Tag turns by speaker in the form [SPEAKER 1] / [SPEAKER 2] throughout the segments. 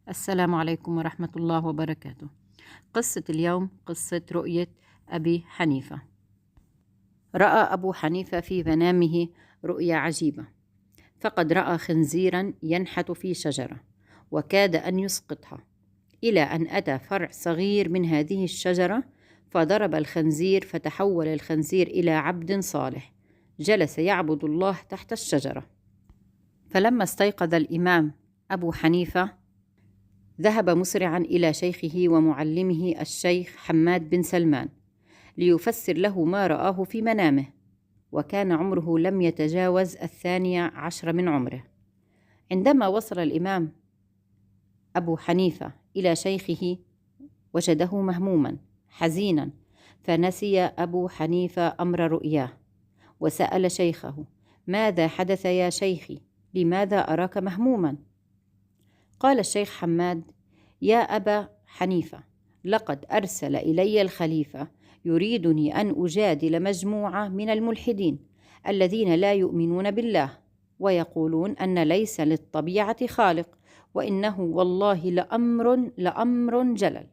[SPEAKER 1] السلام عليكم ورحمة الله وبركاته. قصة اليوم قصة رؤية أبي حنيفة. رأى أبو حنيفة في منامه رؤيا عجيبة، فقد رأى خنزيرا ينحت في شجرة وكاد أن يسقطها، إلى أن أتى فرع صغير من هذه الشجرة فضرب الخنزير، فتحول الخنزير إلى عبد صالح جلس يعبد الله تحت الشجرة. فلما استيقظ الإمام أبو حنيفة ذهب مسرعا إلى شيخه ومعلمه الشيخ حماد بن سلمان ليفسر له ما رآه في منامه، وكان عمره لم يتجاوز 12 من عمره. عندما وصل الإمام أبو حنيفة إلى شيخه وجده مهموما حزينا، فنسي أبو حنيفة أمر رؤياه وسأل شيخه: ماذا حدث يا شيخي؟ لماذا أراك مهموما؟ قال الشيخ حماد: يا أبا حنيفة، لقد أرسل إلي الخليفة يريدني أن أجادل مجموعة من الملحدين الذين لا يؤمنون بالله ويقولون أن ليس للطبيعة خالق، وإنه والله لأمر جلل،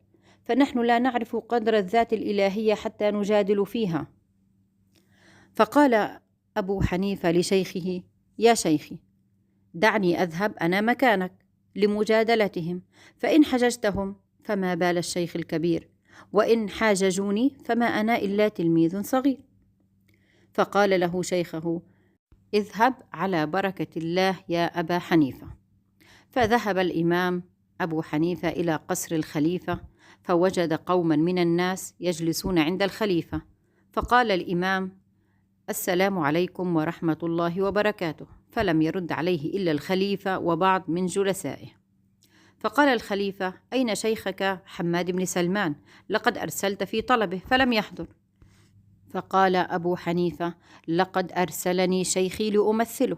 [SPEAKER 1] فنحن لا نعرف قدر الذات الإلهية حتى نجادل فيها. فقال أبو حنيفة لشيخه: يا شيخي، دعني أذهب أنا مكانك لمجادلتهم، فإن حججتهم فما بال الشيخ الكبير، وإن حاججوني فما أنا إلا تلميذ صغير. فقال له شيخه: اذهب على بركة الله يا أبا حنيفة. فذهب الإمام أبو حنيفة إلى قصر الخليفة، فوجد قوما من الناس يجلسون عند الخليفة، فقال الإمام: السلام عليكم ورحمة الله وبركاته، فلم يرد عليه إلا الخليفة وبعض من جلسائه. فقال الخليفة: أين شيخك حماد بن سلمان؟ لقد أرسلت في طلبه فلم يحضر. فقال أبو حنيفة: لقد أرسلني شيخي لأمثله.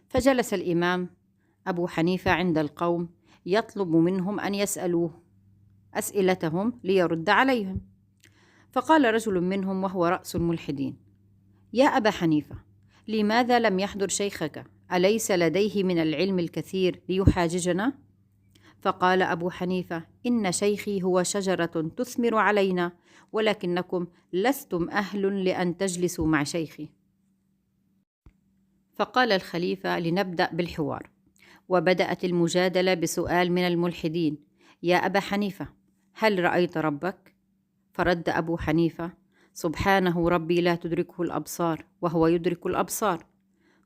[SPEAKER 1] فجلس الإمام أبو حنيفة عند القوم يطلب منهم أن يسألوه أسئلتهم ليرد عليهم. فقال رجل منهم وهو رأس الملحدين: يا أبا حنيفة، لماذا لم يحضر شيخك؟ أليس لديه من العلم الكثير ليحاججنا؟ فقال أبو حنيفة: إن شيخي هو شجرة تثمر علينا، ولكنكم لستم أهل لأن تجلسوا مع شيخي. فقال الخليفة: لنبدأ بالحوار. وبدأت المجادلة بسؤال من الملحدين: يا أبا حنيفة، هل رأيت ربك؟ فرد أبو حنيفة: سبحانه ربي لا تدركه الأبصار وهو يدرك الأبصار.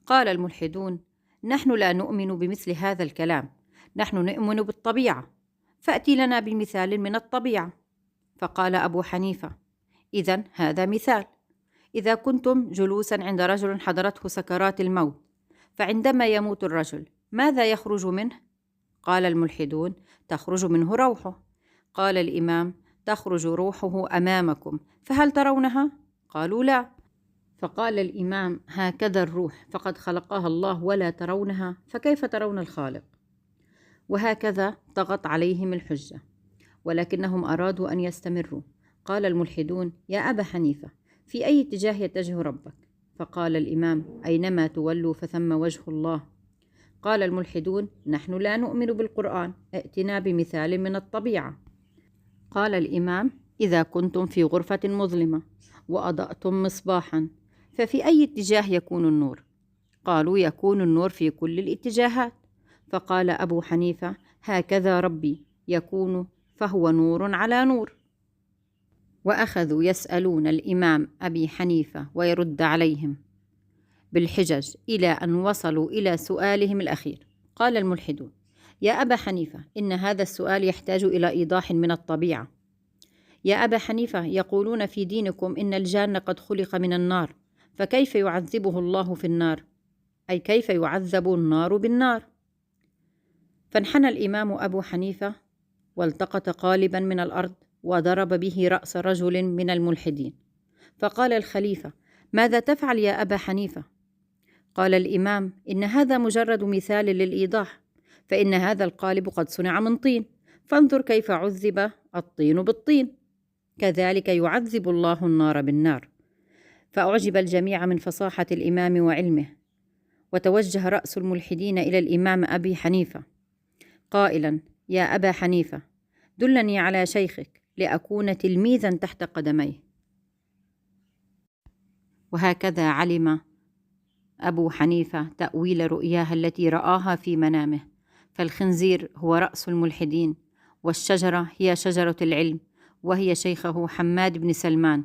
[SPEAKER 1] قال الملحدون: نحن لا نؤمن بمثل هذا الكلام، نحن نؤمن بالطبيعة، فأتي لنا بمثال من الطبيعة. فقال أبو حنيفة: إذن هذا مثال. إذا كنتم جلوسا عند رجل حضرته سكرات الموت، فعندما يموت الرجل ماذا يخرج منه؟ قال الملحدون: تخرج منه روحه. قال الإمام: تخرج روحه أمامكم، فهل ترونها؟ قالوا: لا. فقال الإمام: هكذا الروح، فقد خلقها الله ولا ترونها، فكيف ترون الخالق؟ وهكذا طغت عليهم الحجة، ولكنهم أرادوا أن يستمروا. قال الملحدون: يا أبا حنيفة، في أي اتجاه يتجه ربك؟ فقال الإمام: أينما تولوا فثم وجه الله. قال الملحدون: نحن لا نؤمن بالقرآن، ائتنا بمثال من الطبيعة. قال الإمام: إذا كنتم في غرفة مظلمة وأضأتم مصباحا، ففي أي اتجاه يكون النور؟ قالوا: يكون النور في كل الاتجاهات. فقال أبو حنيفة: هكذا ربي يكون، فهو نور على نور. وأخذوا يسألون الإمام أبي حنيفة ويرد عليهم بالحجج إلى أن وصلوا إلى سؤالهم الأخير. قال الملحدون: يا أبا حنيفة، إن هذا السؤال يحتاج إلى إيضاح من الطبيعة. يا أبا حنيفة، يقولون في دينكم إن الجان قد خلق من النار، فكيف يعذبه الله في النار؟ أي كيف يعذب النار بالنار؟ فانحنى الإمام أبو حنيفة والتقط قالبا من الأرض وضرب به رأس رجل من الملحدين. فقال الخليفة: ماذا تفعل يا أبا حنيفة؟ قال الإمام: إن هذا مجرد مثال للإيضاح، فإن هذا القالب قد صنع من طين، فانظر كيف عذب الطين بالطين، كذلك يعذب الله النار بالنار. فأعجب الجميع من فصاحة الإمام وعلمه، وتوجه رأس الملحدين إلى الإمام أبي حنيفة قائلا: يا أبا حنيفة دلني على شيخك لأكون تلميذا تحت قدميه. وهكذا علم أبو حنيفة تأويل رؤياها التي رآها في منامه، فالخنزير هو رأس الملحدين، والشجرة هي شجرة العلم، وهي شيخه حماد بن سلمان.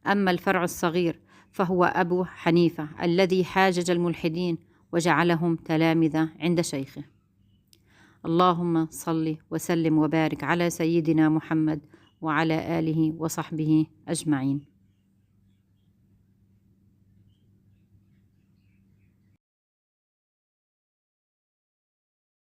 [SPEAKER 1] أما الفرع الصغير فهو أبو حنيفة الذي حاجج الملحدين وجعلهم تلامذة عند شيخه. اللهم صل وسلم وبارك على سيدنا محمد وعلى آله وصحبه أجمعين.